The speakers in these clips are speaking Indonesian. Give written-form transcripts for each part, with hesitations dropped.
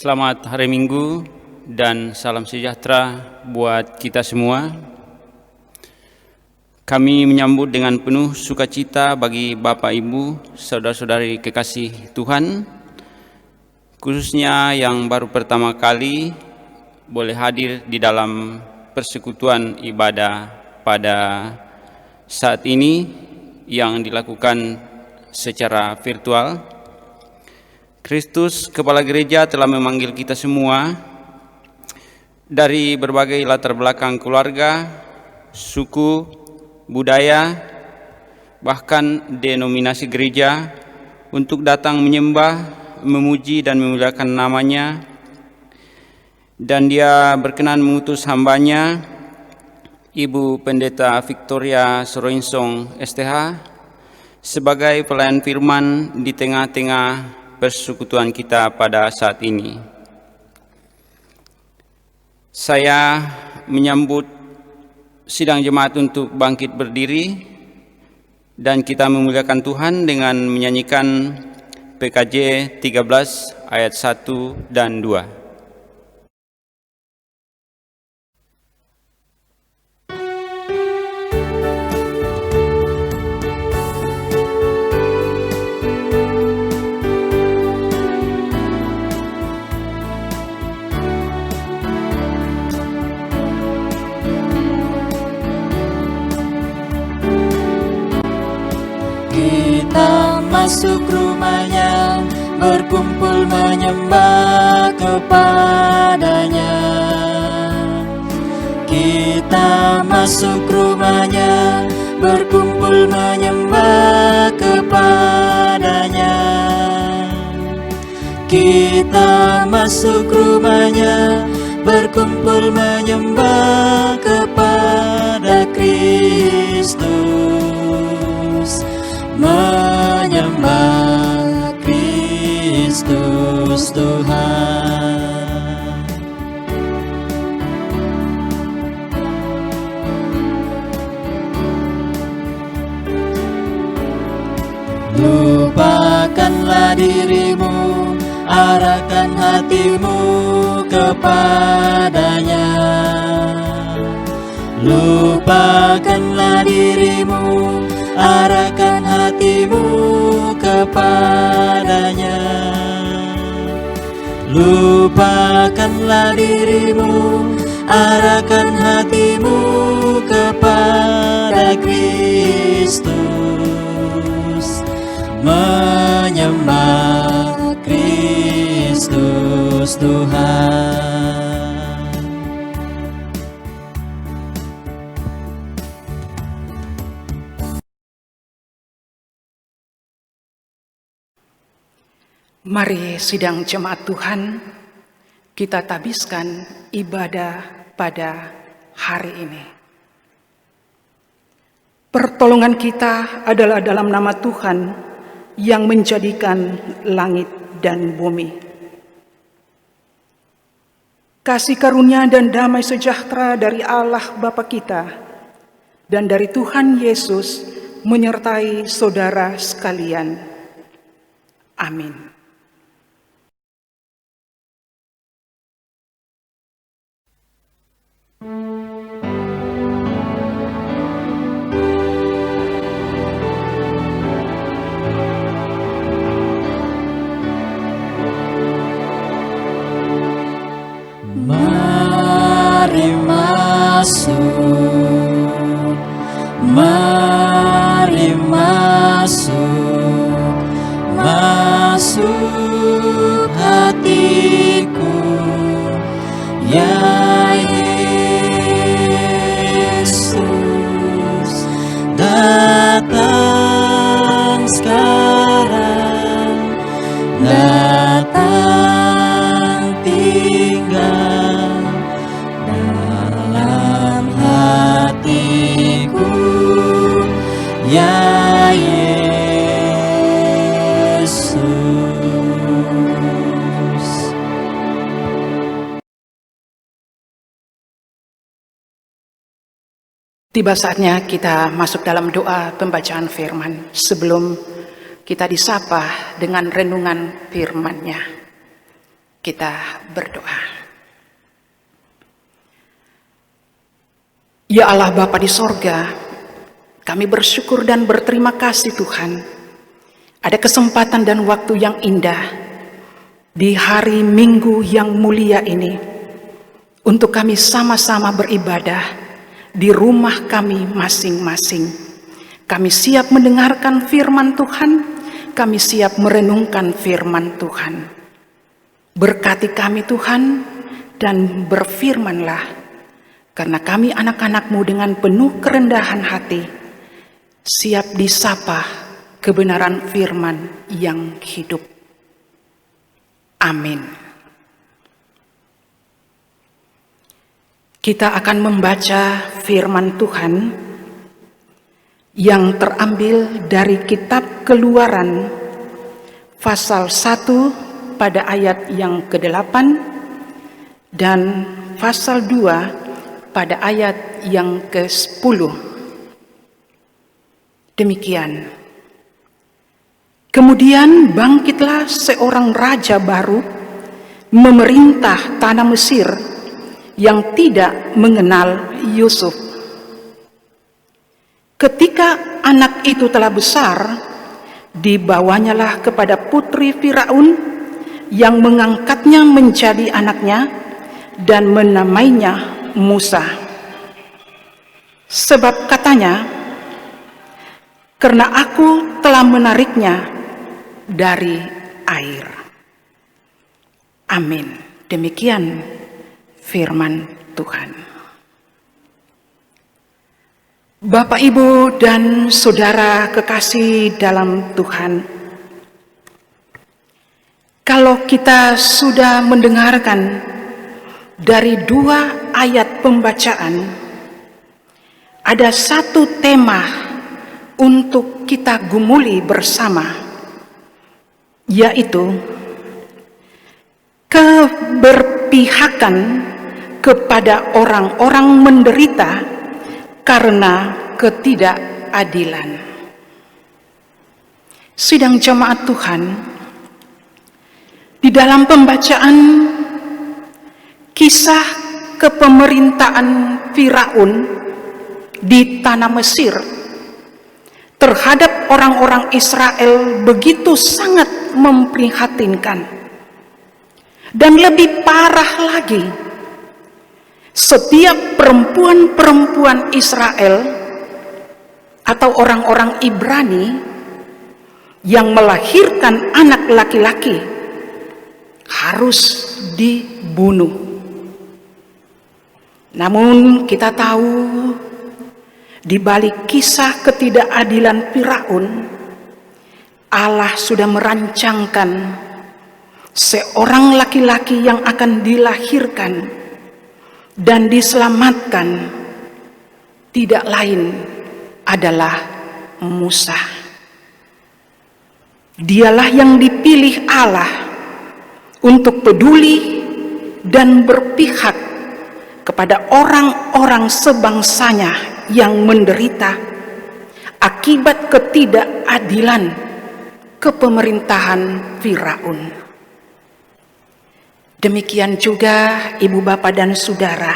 Selamat hari Minggu dan salam sejahtera buat kita semua. Kami menyambut dengan penuh sukacita bagi Bapak Ibu, saudara-saudari kekasih Tuhan, khususnya yang baru pertama kali boleh hadir di dalam persekutuan ibadah pada saat ini yang dilakukan secara virtual. Kristus, Kepala Gereja, telah memanggil kita semua dari berbagai latar belakang keluarga, suku, budaya, bahkan denominasi gereja untuk datang menyembah, memuji dan memuliakan namanya. Dan Dia berkenan mengutus hambanya, Ibu Pendeta Victoria Soroinsong STH, sebagai pelayan firman di tengah-tengah persekutuan kita pada saat ini. Saya menyambut sidang jemaat untuk bangkit berdiri dan kita memuliakan Tuhan dengan menyanyikan PKJ 13 ayat 1 dan 2. Masuk rumahnya, berkumpul menyembah kepadanya. Kita masuk rumahnya, berkumpul menyembah kepadanya. Kita masuk rumahnya, berkumpul menyembah kepada Kristus. Menyembah Kristus Tuhan. Lupakanlah dirimu, arahkan hatimu kepadanya. Lupakanlah dirimu, arahkan hatimu kepadanya. Lupakanlah dirimu, arahkan hatimu kepada Kristus. Menyembah Kristus Tuhan. Mari sidang jemaat Tuhan, kita tabiskan ibadah pada hari ini. Pertolongan kita adalah dalam nama Tuhan yang menjadikan langit dan bumi. Kasih karunia dan damai sejahtera dari Allah Bapa kita dan dari Tuhan Yesus menyertai saudara sekalian. Amin. Mari masuk, mari masuk, masuk hatiku, ya Yesus, datang sekarang, datang tinggal dalam hatiku, ya Yesus. Tiba saatnya kita masuk dalam doa pembacaan firman sebelum kita disapa dengan renungan firman-Nya. Kita berdoa. Ya Allah Bapa di sorga, kami bersyukur dan berterima kasih Tuhan. Ada kesempatan dan waktu yang indah di hari Minggu yang mulia ini untuk kami sama-sama beribadah di rumah kami masing-masing. Kami siap mendengarkan firman Tuhan, kami siap merenungkan firman Tuhan. Berkati kami Tuhan dan berfirmanlah, karena kami anak-anak-Mu dengan penuh kerendahan hati, siap disapa kebenaran firman yang hidup. Amin. Kita akan membaca firman Tuhan yang terambil dari kitab Keluaran pasal 1 pada ayat yang ke-8 dan pasal 2 pada ayat yang ke-10. Demikian. Kemudian bangkitlah seorang raja baru memerintah tanah Mesir yang tidak mengenal Yusuf. Ketika anak itu telah besar, dibawanyalah kepada putri Firaun yang mengangkatnya menjadi anaknya dan menamainya Musa. Sebab katanya, karena aku telah menariknya dari air. Amin. Demikian firman Tuhan. Bapak, Ibu, dan saudara kekasih dalam Tuhan, kalau kita sudah mendengarkan dari 2 ayat pembacaan, ada satu tema untuk kita gumuli bersama, yaitu keberpihakan kepada orang-orang menderita karena ketidakadilan. Sidang jemaat Tuhan, di dalam pembacaan kisah kepemerintahan Firaun di tanah Mesir terhadap orang-orang Israel begitu sangat memprihatinkan. Dan lebih parah lagi, setiap perempuan-perempuan Israel atau orang-orang Ibrani yang melahirkan anak laki-laki harus dibunuh. Namun kita tahu di balik kisah ketidakadilan Firaun, Allah sudah merancangkan seorang laki-laki yang akan dilahirkan dan diselamatkan, tidak lain adalah Musa. Dialah yang dipilih Allah untuk peduli dan berpihak kepada orang-orang sebangsanya yang menderita akibat ketidakadilan kepemerintahan Firaun. Demikian juga Ibu, Bapak, dan Saudara,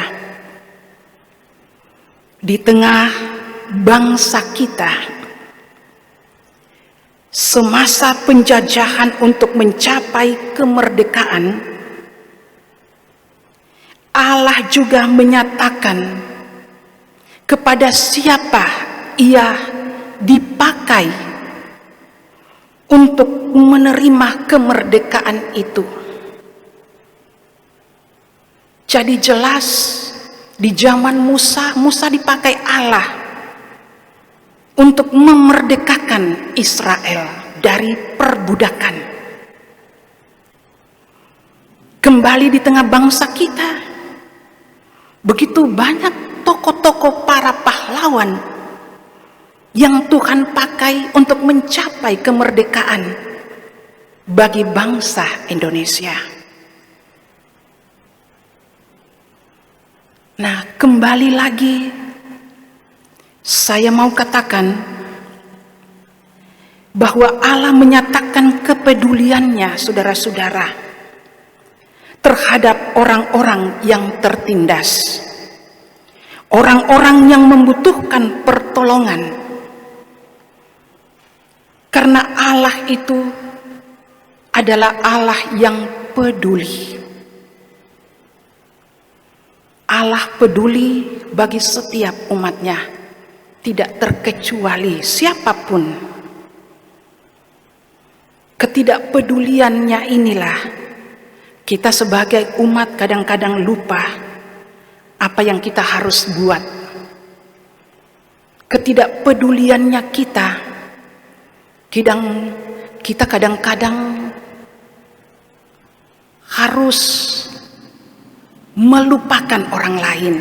di tengah bangsa kita semasa penjajahan untuk mencapai kemerdekaan, Allah juga menyatakan kepada siapa ia dipakai untuk menerima kemerdekaan itu. Jadi jelas di zaman Musa dipakai Allah untuk memerdekakan Israel dari perbudakan. Kembali di tengah bangsa kita, begitu banyak tokoh-tokoh para pahlawan yang Tuhan pakai untuk mencapai kemerdekaan bagi bangsa Indonesia. Nah, kembali lagi saya mau katakan bahwa Allah menyatakan kepeduliannya, saudara-saudara, terhadap orang-orang yang tertindas, orang-orang yang membutuhkan pertolongan. Karena Allah itu adalah Allah yang peduli. Allah peduli bagi setiap umatnya, tidak terkecuali siapapun. Ketidakpeduliannya inilah kita sebagai umat kadang-kadang lupa apa yang kita harus buat. Ketidakpeduliannya kita kadang-kadang harus melupakan orang lain.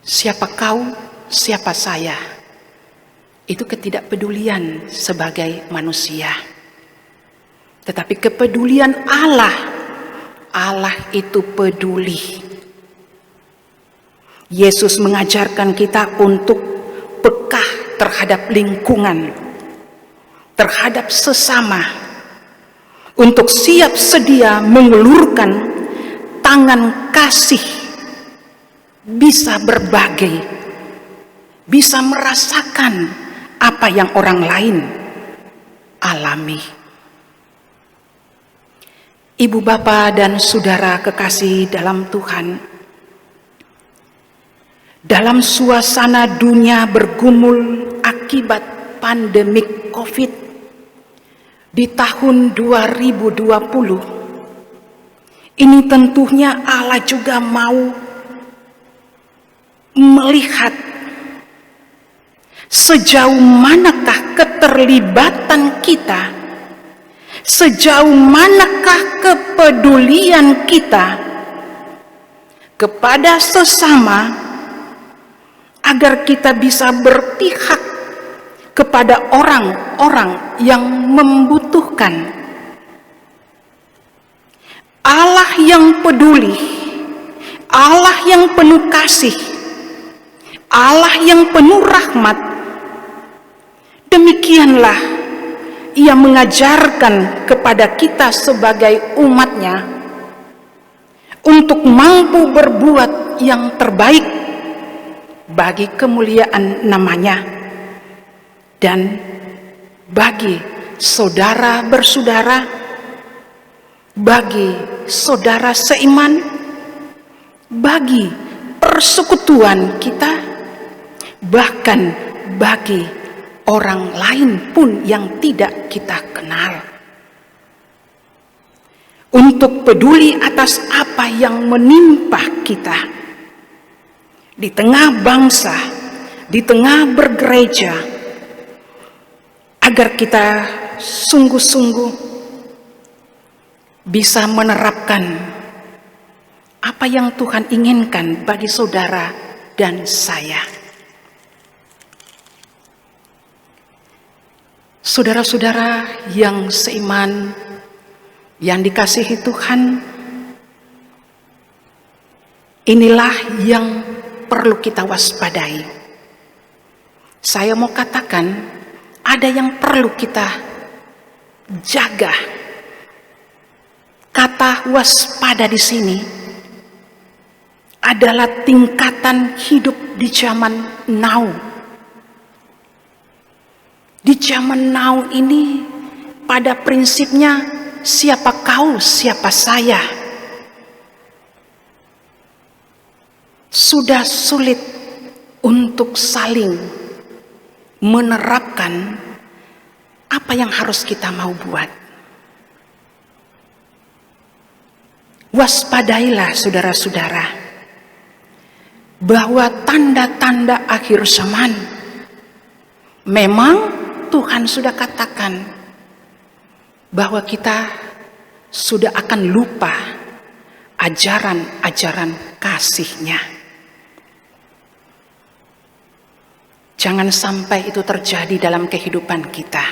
Siapa kau, siapa saya? Itu ketidakpedulian sebagai manusia. Tetapi kepedulian Allah, Allah itu peduli. Yesus mengajarkan kita untuk peka terhadap lingkungan, terhadap sesama, untuk siap sedia mengulurkan tangan kasih, bisa berbagi, bisa merasakan apa yang orang lain alami. Ibu, Bapa, dan saudara kekasih dalam Tuhan, dalam suasana dunia bergumul akibat pandemik COVID di tahun 2020, ini tentunya Allah juga mau melihat sejauh manakah keterlibatan kita, sejauh manakah kepedulian kita kepada sesama, agar kita bisa berpihak kepada orang-orang yang membutuhkan. Allah yang peduli, Allah yang penuh kasih, Allah yang penuh rahmat, demikianlah Ia mengajarkan kepada kita sebagai umatnya untuk mampu berbuat yang terbaik bagi kemuliaan namanya dan bagi saudara bersaudara, bagi saudara seiman, bagi persekutuan kita, bahkan bagi orang lain pun yang tidak kita kenal. Untuk peduli atas apa yang menimpa kita di tengah bangsa, di tengah bergereja, agar kita sungguh-sungguh bisa menerapkan apa yang Tuhan inginkan bagi saudara dan saya. Saudara-saudara yang seiman, yang dikasihi Tuhan, inilah yang perlu kita waspadai. Saya mau katakan, ada yang perlu kita jaga. Kata waspada di sini adalah tingkatan hidup di zaman now. Di zaman now ini, pada prinsipnya, siapa kau, siapa saya. Sudah sulit untuk saling menerapkan apa yang harus kita mau buat. Waspadailah saudara-saudara, bahwa tanda-tanda akhir zaman memang Tuhan sudah katakan bahwa kita sudah akan lupa ajaran-ajaran kasih-Nya. Jangan sampai itu terjadi dalam kehidupan kita.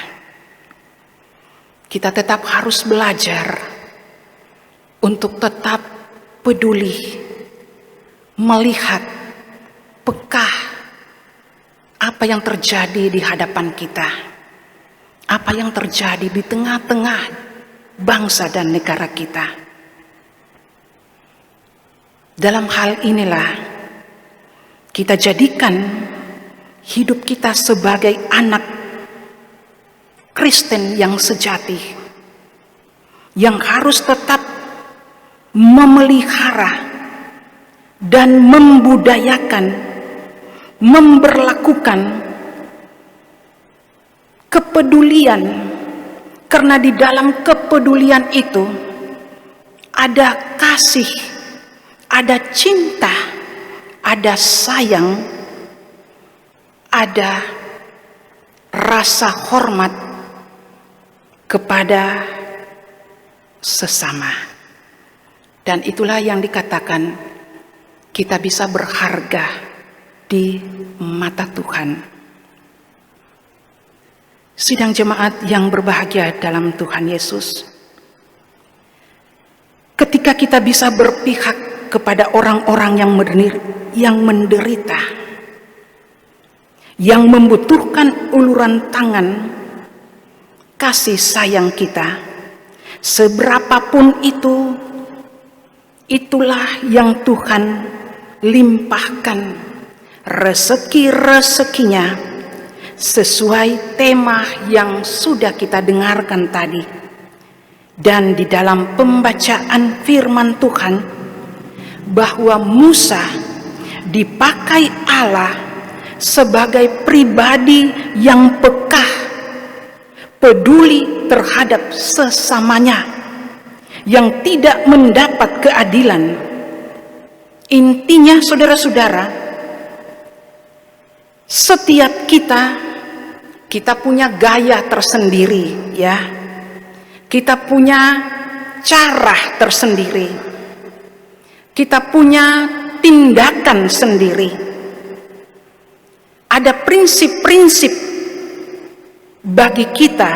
Kita tetap harus belajar untuk tetap peduli, melihat, peka apa yang terjadi di hadapan kita, apa yang terjadi di tengah-tengah bangsa dan negara kita. Dalam hal inilah kita jadikan hidup kita sebagai anak Kristen yang sejati, yang harus tetap memelihara dan membudayakan, memberlakukan kepedulian, karena di dalam kepedulian itu ada kasih, ada cinta, ada sayang, ada rasa hormat kepada sesama. Dan itulah yang dikatakan kita bisa berharga di mata Tuhan. Sidang jemaat yang berbahagia dalam Tuhan Yesus, ketika kita bisa berpihak kepada orang-orang yang menderita, yang membutuhkan uluran tangan kasih sayang kita, seberapapun itu, itulah yang Tuhan limpahkan rezeki-rezekinya sesuai tema yang sudah kita dengarkan tadi. Dan di dalam pembacaan firman Tuhan, bahwa Musa dipakai Allah sebagai pribadi yang peka, peduli terhadap sesamanya, yang tidak mendapat keadilan. Intinya saudara-saudara, setiap kita punya gaya tersendiri, ya. Kita punya cara tersendiri. Kita punya tindakan sendiri. Ada prinsip-prinsip bagi kita.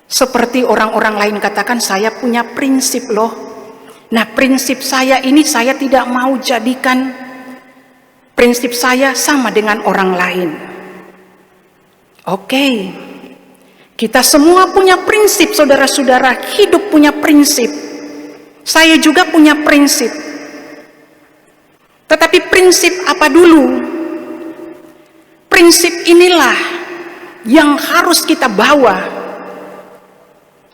Seperti orang-orang lain katakan, saya punya prinsip loh. Nah, prinsip saya ini saya tidak mau jadikan prinsip saya sama dengan orang lain. Oke, kita semua punya prinsip, saudara-saudara. Hidup punya prinsip. Saya juga punya prinsip. Tetapi prinsip apa dulu? Prinsip inilah yang harus kita bawa.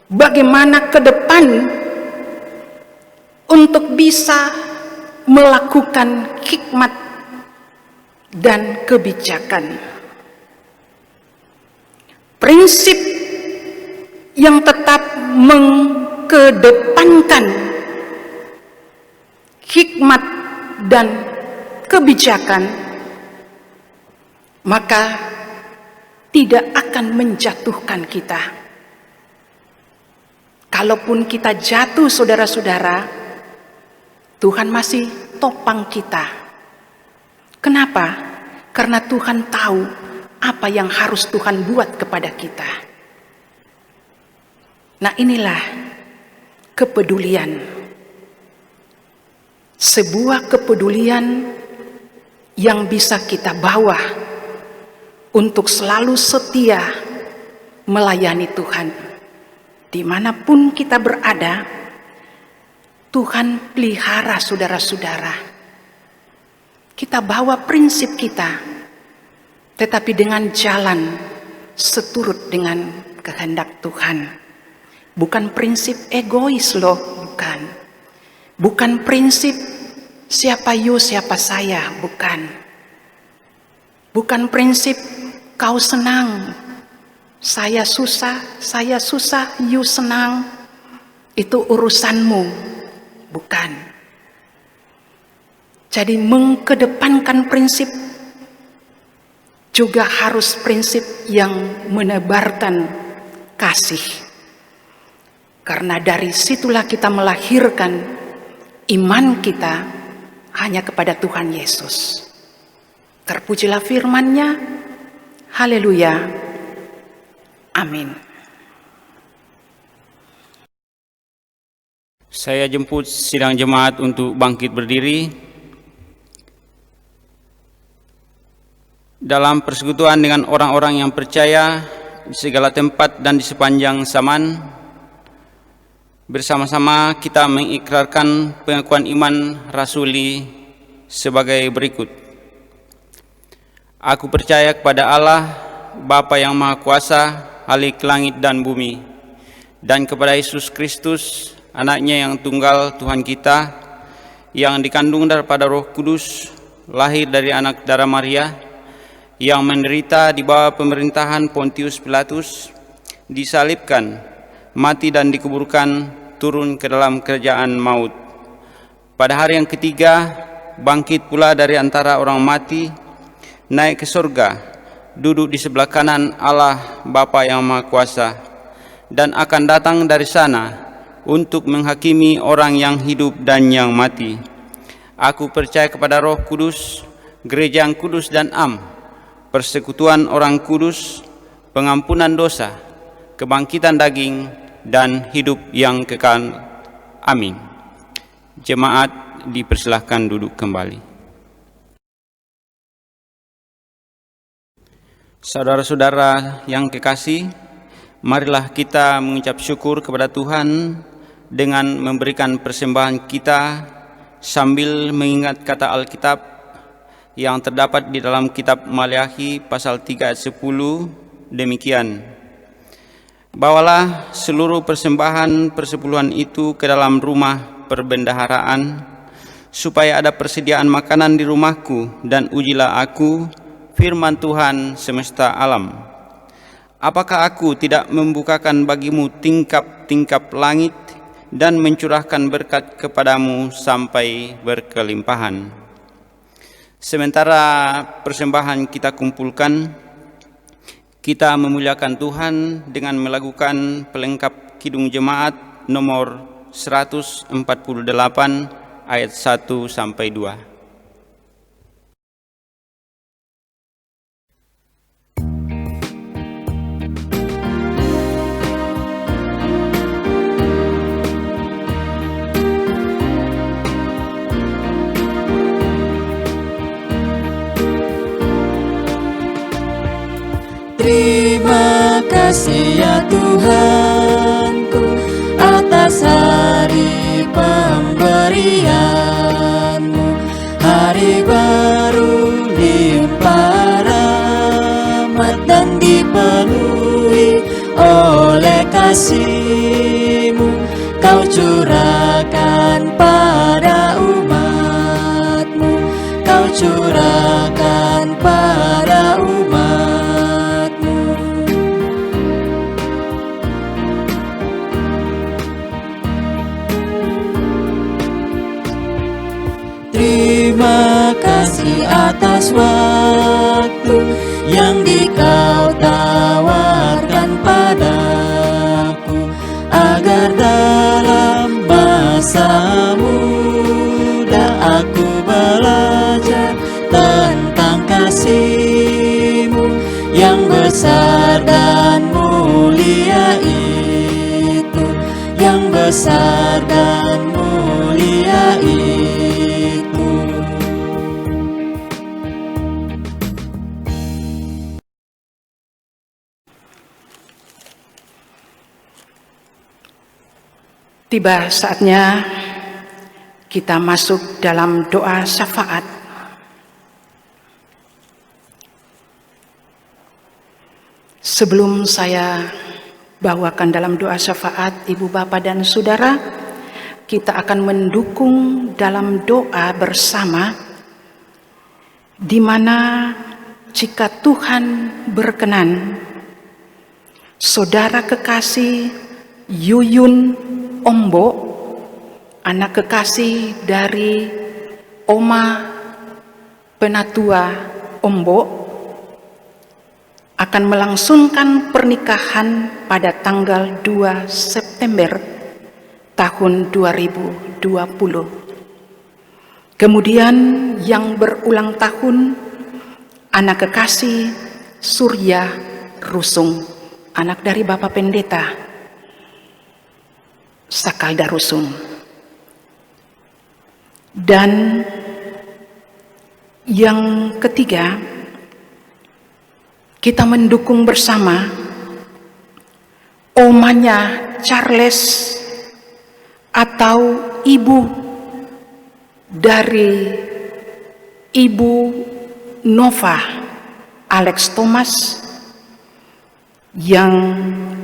Bagaimana ke depan untuk bisa melakukan hikmat dan kebijakan. Prinsip yang tetap mengkedepankan hikmat dan kebijakan, maka tidak akan menjatuhkan kita. Kalaupun kita jatuh, saudara-saudara, Tuhan masih topang kita. Kenapa? Karena Tuhan tahu apa yang harus Tuhan buat kepada kita. Nah, inilah kepedulian. Sebuah kepedulian yang bisa kita bawa untuk selalu setia melayani Tuhan. Dimanapun kita berada, Tuhan pelihara saudara-saudara. Kita bawa prinsip kita, tetapi dengan jalan seturut dengan kehendak Tuhan. Bukan prinsip egois loh, bukan. Bukan prinsip siapa you, siapa saya, bukan. Bukan prinsip kau senang, saya susah, you senang. Itu urusanmu. Bukan. Jadi mengkedepankan prinsip juga harus prinsip yang menebarkan kasih. Karena dari situlah kita melahirkan iman kita hanya kepada Tuhan Yesus. Terpujilah firman-Nya. Haleluya. Amin. Saya jemput sidang jemaat untuk bangkit berdiri. Dalam persekutuan dengan orang-orang yang percaya di segala tempat dan di sepanjang zaman, Bersama-sama kita mengikrarkan pengakuan iman rasuli sebagai berikut. Aku percaya kepada Allah, Bapa yang Maha Kuasa, Khalik langit dan bumi, dan kepada Yesus Kristus, Anaknya yang tunggal Tuhan kita, yang dikandung daripada Roh Kudus, lahir dari anak darah Maria, yang menderita di bawah pemerintahan Pontius Pilatus, disalibkan, mati dan dikuburkan, turun ke dalam kerajaan maut. Pada hari yang ketiga, bangkit pula dari antara orang mati, naik ke surga, duduk di sebelah kanan Allah Bapa yang Maha Kuasa, dan akan datang dari sana untuk menghakimi orang yang hidup dan yang mati. Aku percaya kepada Roh Kudus, gereja yang kudus dan am, persekutuan orang kudus, pengampunan dosa, kebangkitan daging, dan hidup yang kekal. Amin. Jemaat dipersilahkan duduk kembali. Saudara-saudara yang kekasih, marilah kita mengucap syukur kepada Tuhan dengan memberikan persembahan kita sambil mengingat kata Alkitab yang terdapat di dalam kitab Maleakhi pasal 3 ayat 10 demikian. Bawalah seluruh persembahan persepuluhan itu ke dalam rumah perbendaharaan, supaya ada persediaan makanan di rumahku, dan ujilah aku, firman Tuhan semesta alam. Apakah aku tidak membukakan bagimu tingkap-tingkap langit dan mencurahkan berkat kepadamu sampai berkelimpahan? Sementara persembahan kita kumpulkan, kita memuliakan Tuhan dengan melakukan pelengkap Kidung Jemaat nomor 148 ayat 1 sampai 2. Terima kasih ya Tuhanku atas hari pemberian-Mu, hari baru limpah rahmat dan dipenuhi oleh kasih-Mu. Kau curahkan pada umat-Mu, Kau curahkan pada umat-Mu. Terima kasih atas waktu yang Kau tawarkan padaku, agar dalam masa muda aku belajar tentang kasih-Mu yang besar dan mulia itu, yang besar dan mulia itu. Tiba saatnya kita masuk dalam doa syafaat. Sebelum saya bawakan dalam doa syafaat, Ibu, Bapak, dan Saudara, kita akan mendukung dalam doa bersama, di mana jika Tuhan berkenan, saudara kekasih Yuyun Ombo, anak kekasih dari Oma Penatua Ombo, akan melangsungkan pernikahan pada tanggal 2 September tahun 2020. Kemudian yang berulang tahun, anak kekasih Surya Rusung, anak dari Bapak Pendeta Sakalda Rusung. Dan yang ketiga, kita mendukung bersama omanya Charles atau ibu dari Ibu Nova Alex Thomas yang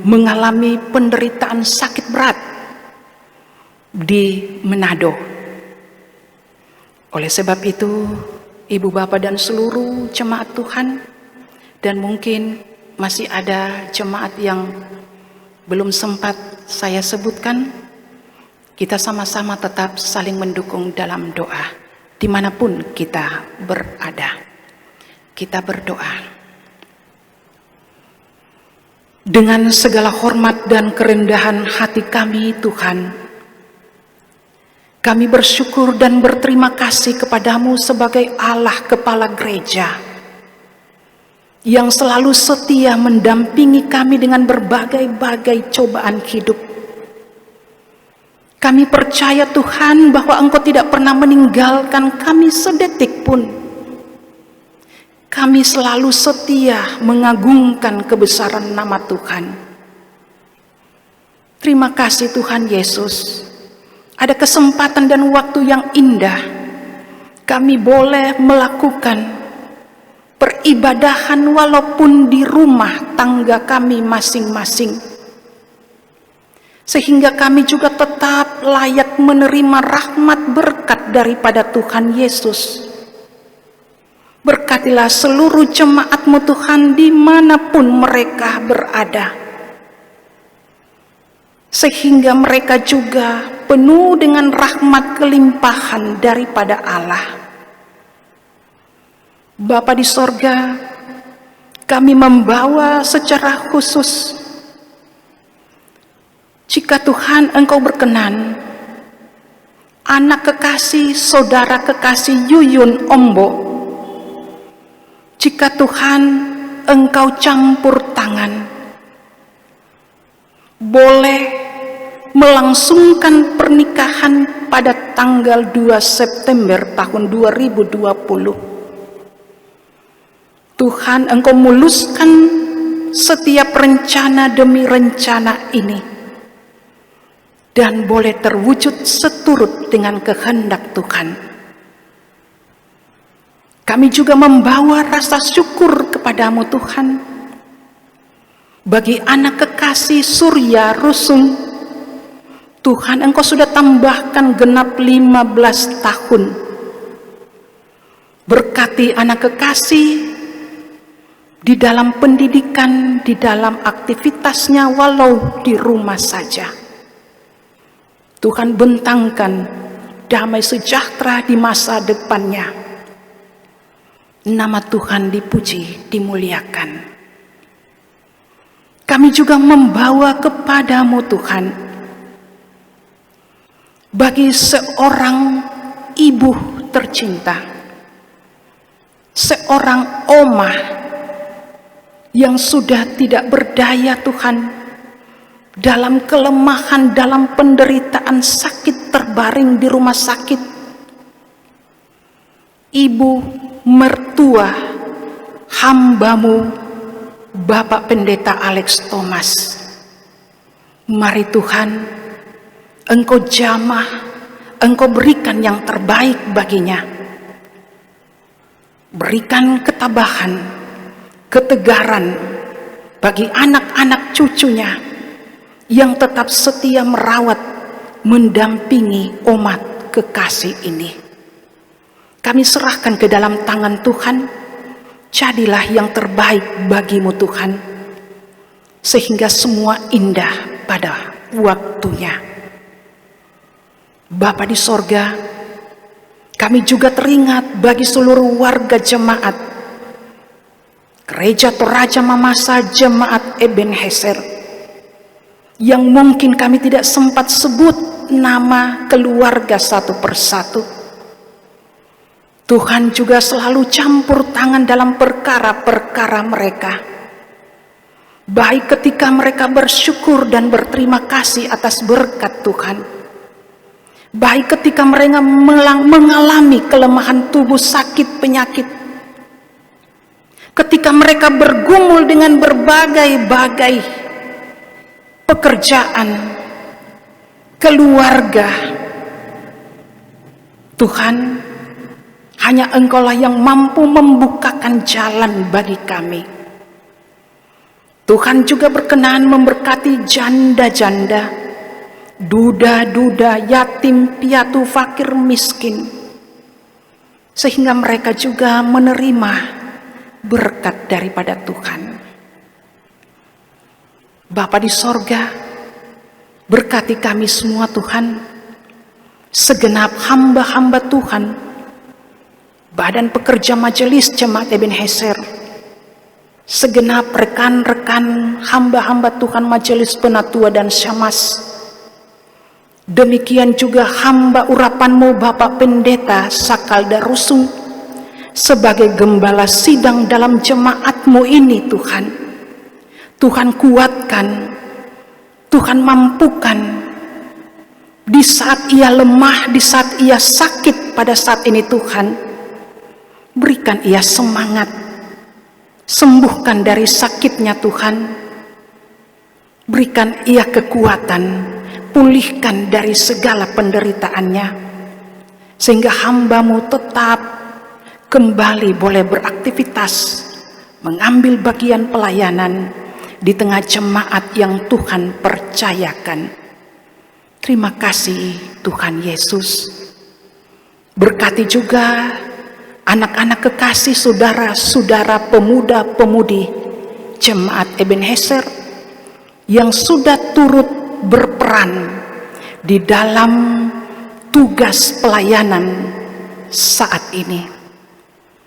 mengalami penderitaan sakit berat di Manado. Oleh sebab itu, Ibu Bapak dan seluruh jemaat Tuhan, dan mungkin masih ada jemaat yang belum sempat saya sebutkan, kita sama-sama tetap saling mendukung dalam doa, dimanapun kita berada. Kita berdoa. Dengan segala hormat dan kerendahan hati kami, Tuhan, kami bersyukur dan berterima kasih kepadamu sebagai Allah Kepala Gereja yang selalu setia mendampingi kami dengan berbagai-bagai cobaan hidup. Kami percaya Tuhan bahwa Engkau tidak pernah meninggalkan kami sedetik pun. Kami selalu setia mengagungkan kebesaran nama Tuhan. Terima kasih Tuhan Yesus. Ada kesempatan dan waktu yang indah, kami boleh melakukan peribadahan walaupun di rumah tangga kami masing-masing, sehingga kami juga tetap layak menerima rahmat berkat daripada Tuhan Yesus. Berkatilah seluruh jemaat-Mu Tuhan dimanapun mereka berada, sehingga mereka juga penuh dengan rahmat kelimpahan daripada Allah. Bapa di sorga, kami membawa secara khusus, jika Tuhan Engkau berkenan, anak kekasih, saudara kekasih Yuyun Ombo, jika Tuhan Engkau campur tangan, boleh melangsungkan pernikahan pada tanggal 2 September tahun 2020. Tuhan Engkau muluskan setiap rencana demi rencana ini, dan boleh terwujud seturut dengan kehendak Tuhan. Kami juga membawa rasa syukur kepadamu Tuhan, bagi anak kekasih Surya Rusung. Tuhan Engkau sudah tambahkan genap 15 tahun. Berkati anak kekasih di dalam pendidikan, di dalam aktivitasnya walau di rumah saja. Tuhan bentangkan damai sejahtera di masa depannya. Nama Tuhan dipuji, dimuliakan. Kami juga membawa kepadamu Tuhan, bagi seorang ibu tercinta, seorang omah yang sudah tidak berdaya Tuhan, dalam kelemahan, dalam penderitaan sakit, terbaring di rumah sakit. Ibu mertua hamba-Mu, Bapak Pendeta Alex Thomas. Mari Tuhan, Engkau jamah, Engkau berikan yang terbaik baginya. Berikan ketabahan, ketegaran bagi anak-anak cucunya yang tetap setia merawat, mendampingi umat kekasih ini. Kami serahkan ke dalam tangan Tuhan. Jadilah yang terbaik bagimu Tuhan, sehingga semua indah pada waktunya. Bapa di sorga, kami juga teringat bagi seluruh warga jemaat Gereja Toraja Mamasa Jemaat Ebenezer, yang mungkin kami tidak sempat sebut nama keluarga satu persatu. Tuhan juga selalu campur tangan dalam perkara-perkara mereka, baik ketika mereka bersyukur dan berterima kasih atas berkat Tuhan, baik ketika mereka mengalami kelemahan tubuh, sakit, penyakit, ketika mereka bergumul dengan berbagai-bagai pekerjaan, keluarga. Tuhan, hanya Engkaulah yang mampu membukakan jalan bagi kami. Tuhan juga berkenan memberkati janda-janda, duda-duda, yatim, piatu, fakir, miskin, sehingga mereka juga menerima berkat daripada Tuhan. Bapa di sorga, berkati kami semua Tuhan, segenap hamba-hamba Tuhan, badan pekerja majelis Jemaat Ebenezer, segenap rekan-rekan hamba-hamba Tuhan Majelis Penatua dan Syamas, demikian juga hamba urapan-Mu Bapak Pendeta Sakal Darusung, sebagai gembala sidang dalam jemaat-Mu ini Tuhan. Tuhan kuatkan, Tuhan mampukan, di saat ia lemah, di saat ia sakit pada saat ini Tuhan, berikan ia semangat, sembuhkan dari sakitnya Tuhan, berikan ia kekuatan, pulihkan dari segala penderitaannya, sehingga hamba-Mu tetap kembali boleh beraktivitas, mengambil bagian pelayanan di tengah jemaat yang Tuhan percayakan. Terima kasih Tuhan Yesus. Berkati juga anak-anak kekasih, saudara-saudara, pemuda-pemudi Jemaat Ebenezer yang sudah turut berperan di dalam tugas pelayanan saat ini.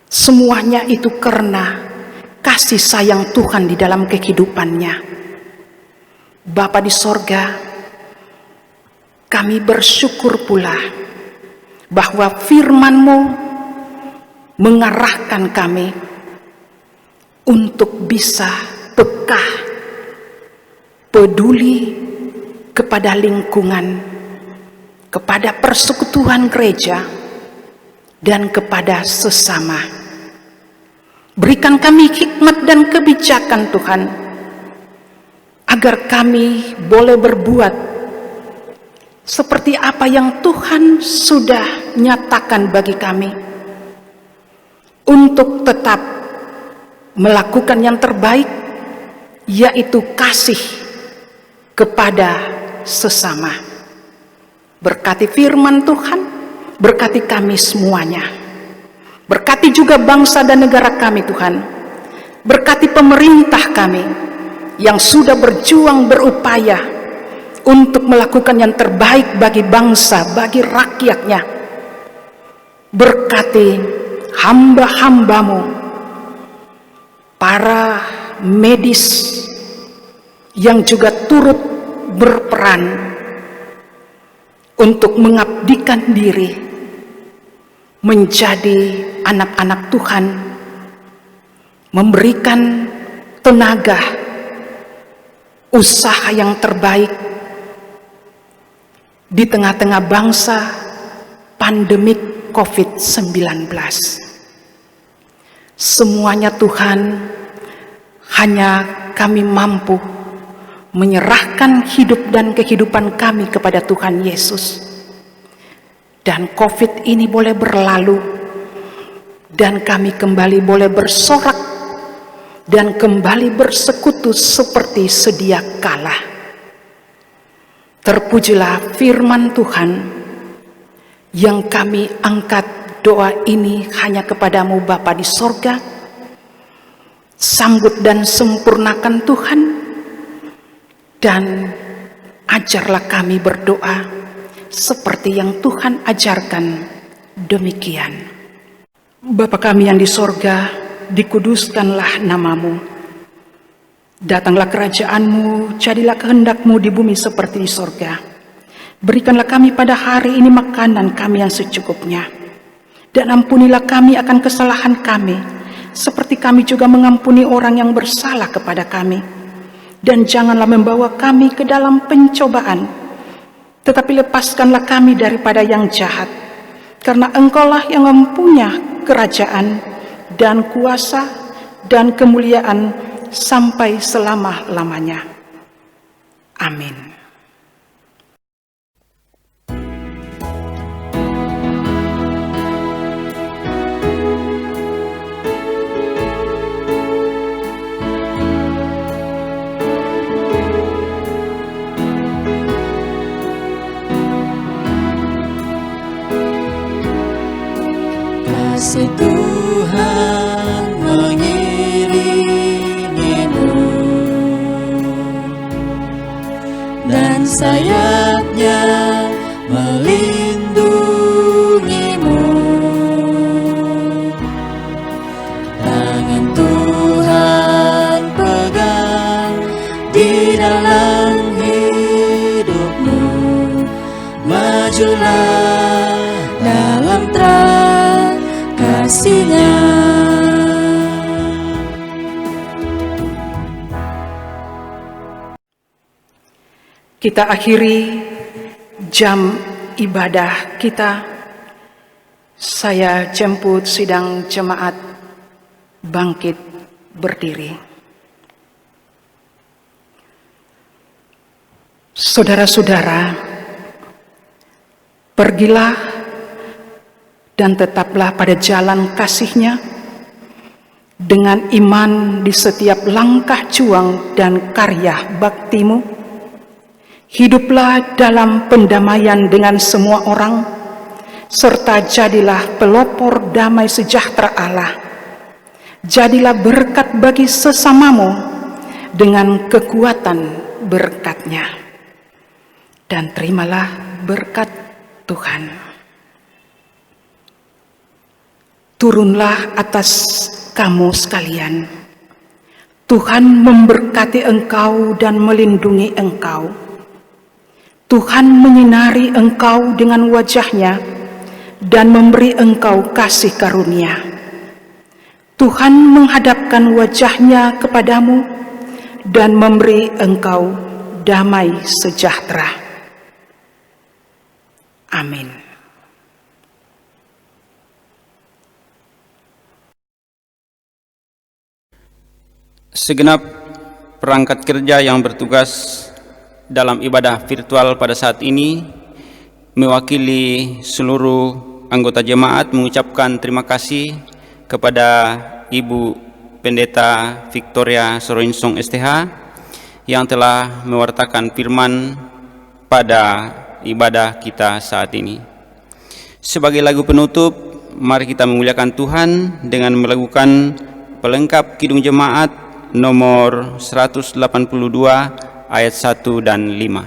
Semuanya itu karena kasih sayang Tuhan di dalam kehidupannya. Bapa di sorga, kami bersyukur pula bahwa firman-Mu mengarahkan kami untuk bisa peka, peduli kepada lingkungan, kepada persekutuan gereja, dan kepada sesama. Berikan kami hikmat dan kebijakan Tuhan, agar kami boleh berbuat seperti apa yang Tuhan sudah nyatakan bagi kami, untuk tetap melakukan yang terbaik, yaitu kasih kepada sesama. Berkati firman Tuhan, berkati kami semuanya. Berkati juga bangsa dan negara kami Tuhan. Berkati pemerintah kami yang sudah berjuang, berupaya untuk melakukan yang terbaik bagi bangsa, bagi rakyatnya. Berkati hamba-hamba-Mu, para medis yang juga turut berperan untuk mengabdikan diri menjadi anak-anak Tuhan, memberikan tenaga, usaha yang terbaik di tengah-tengah bangsa pandemik COVID-19. Semuanya Tuhan, hanya kami mampu menyerahkan hidup dan kehidupan kami kepada Tuhan Yesus. Dan COVID ini boleh berlalu, dan kami kembali boleh bersorak dan kembali bersekutu seperti sedia kala. Terpujilah firman Tuhan yang kami angkat doa ini hanya kepadamu Bapa di sorga. Sambut dan sempurnakan Tuhan, dan ajarlah kami berdoa seperti yang Tuhan ajarkan demikian. Bapa kami yang di sorga, dikuduskanlah namamu. Datanglah kerajaan-Mu, jadilah kehendak-Mu di bumi seperti di sorga. Berikanlah kami pada hari ini makanan kami yang secukupnya. Dan ampunilah kami akan kesalahan kami, seperti kami juga mengampuni orang yang bersalah kepada kami. Dan janganlah membawa kami ke dalam pencobaan, tetapi lepaskanlah kami daripada yang jahat. Karena Engkaulah yang mempunyai kerajaan dan kuasa dan kemuliaan sampai selama-lamanya. Amin. kasih Tuhan mengiringimu, dan sayapnya melindungimu. Tangan Tuhan pegang di dalam hidupmu. Majulah dalam terang kasih-Nya. Kita akhiri jam ibadah kita. Saya jemput sidang jemaat bangkit berdiri. Saudara-saudara, pergilah dan tetaplah pada jalan kasih-Nya dengan iman di setiap langkah juang dan karya baktimu. Hiduplah dalam pendamaian dengan semua orang, serta jadilah pelopor damai sejahtera Allah. Jadilah berkat bagi sesamamu dengan kekuatan berkat-Nya. Dan terimalah berkat Tuhan. Turunlah atas kamu sekalian. Tuhan memberkati engkau dan melindungi engkau. Tuhan menyinari engkau dengan wajah-Nya dan memberi engkau kasih karunia. Tuhan menghadapkan wajah-Nya kepadamu dan memberi engkau damai sejahtera. Amin. Segenap perangkat kerja yang bertugas dalam ibadah virtual pada saat ini, mewakili seluruh anggota jemaat mengucapkan terima kasih kepada Ibu Pendeta Victoria Soroinsong STH yang telah mewartakan firman pada ibadah kita saat ini. Sebagai lagu penutup, mari kita memuliakan Tuhan dengan melakukan pelengkap Kidung Jemaat nomor 182 ayat 1 dan 5.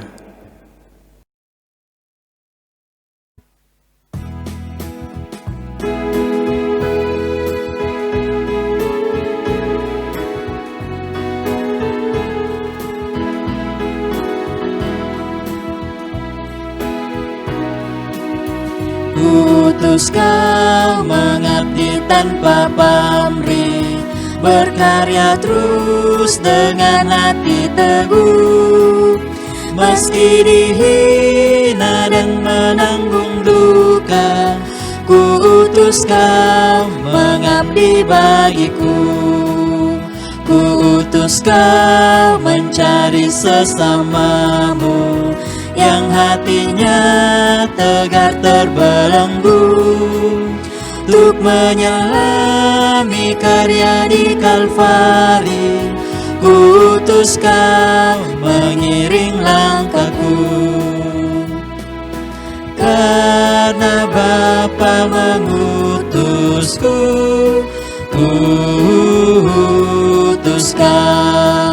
Utus Kau mengabdi tanpa pamrih, berkarya terus dengan hati teguh. Meski dihina dan menanggung duka, ku utus Kau mengabdi bagiku. Ku utus Kau mencari sesamamu yang hatinya tegar terbelenggu, untuk menyelami karya di Kalvari. Ku utus Kau mengiring langkahku, karena Bapa mengutusku. Ku utus Kau.